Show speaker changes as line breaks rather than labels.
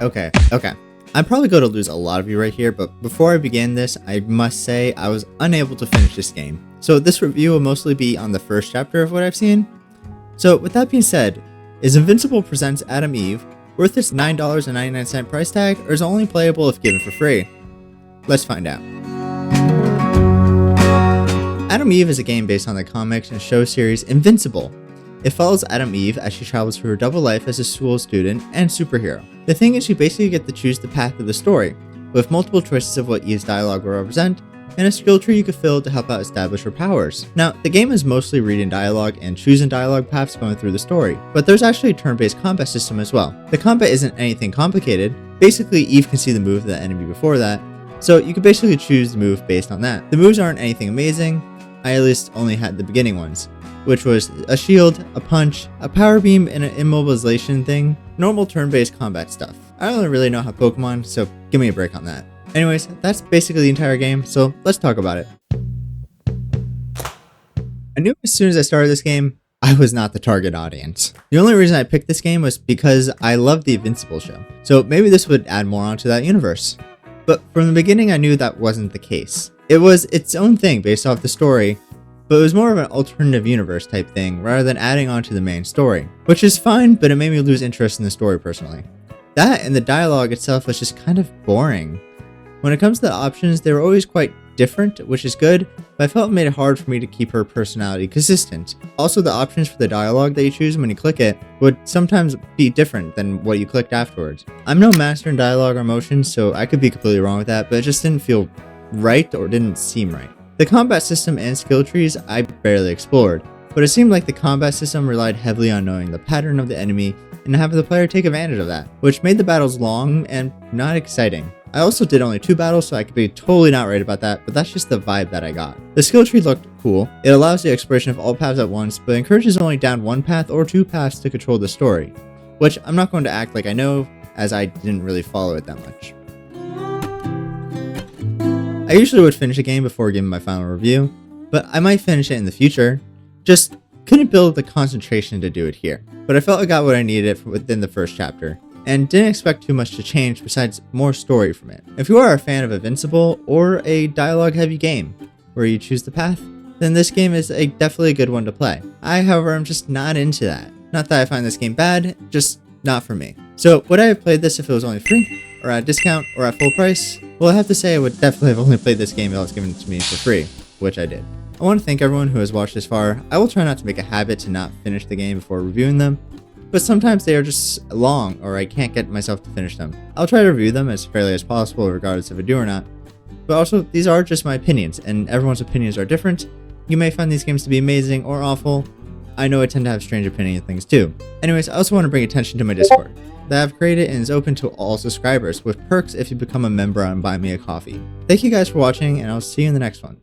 Okay. I'm probably going to lose a lot of you right here, but before I begin this, I must say I was unable to finish this game. So this review will mostly be on the first chapter of what I've seen. So with that being said, is Invincible Presents Atom Eve worth its $9.99 price tag, or is it only playable if given for free? Let's find out. Atom Eve is a game based on the comics and show series Invincible. It follows Atom Eve as she travels through her double life as a school student and superhero. The thing is, you basically get to choose the path of the story, with multiple choices of what Eve's dialogue will represent, and a skill tree you could fill to help out establish her powers. Now, the game is mostly reading dialogue and choosing dialogue paths going through the story, but there's actually a turn-based combat system as well. The combat isn't anything complicated. Basically, Eve can see the move of the enemy before that, so you can basically choose the move based on that. The moves aren't anything amazing. I at least only had the beginning ones, which was a shield, a punch, a power beam, and an immobilization thing. Normal turn-based combat stuff. I don't really know how Pokemon, so give me a break on that. Anyways, that's basically the entire game, so let's talk about it. I knew as soon as I started this game, I was not the target audience. The only reason I picked this game was because I love the Invincible show, so maybe this would add more onto that universe. But from the beginning, I knew that wasn't the case. It was its own thing based off the story, but it was more of an alternative universe type thing rather than adding on to the main story, which is fine, but it made me lose interest in the story personally. That and the dialogue itself was just kind of boring. When it comes to the options, they were always quite different, which is good, but I felt it made it hard for me to keep her personality consistent. Also, the options for the dialogue that you choose when you click it would sometimes be different than what you clicked afterwards. I'm no master in dialogue or emotions, so I could be completely wrong with that, but it just didn't feel right or didn't seem right. The combat system and skill trees I barely explored, but it seemed like the combat system relied heavily on knowing the pattern of the enemy and having the player take advantage of that, which made the battles long and not exciting. I also did only 2 battles, so I could be totally not right about that, but that's just the vibe that I got. The skill tree looked cool. It allows the exploration of all paths at once, but encourages only down 1 path or 2 paths to control the story, which I'm not going to act like I know, as I didn't really follow it that much. I usually would finish a game before giving my final review, but I might finish it in the future. Just couldn't build the concentration to do it here. But I felt I got what I needed from within the first chapter, and didn't expect too much to change besides more story from it. If you are a fan of Invincible or a dialogue-heavy game where you choose the path, then this game is definitely a good one to play. I, however, am just not into that. Not that I find this game bad, just not for me. So would I have played this if it was only free, or at a discount, or at full price? Well, I have to say I would definitely have only played this game if it was given to me for free, which I did. I want to thank everyone who has watched this far. I will try not to make a habit to not finish the game before reviewing them, but sometimes they are just long or I can't get myself to finish them. I'll try to review them as fairly as possible regardless if I do or not, but also these are just my opinions and everyone's opinions are different. You may find these games to be amazing or awful. I know I tend to have strange opinions of things too. Anyways, I also want to bring attention to my Discord that I've created and is open to all subscribers with perks if you become a member on Buy Me a Coffee. Thank you guys for watching and I'll see you in the next one.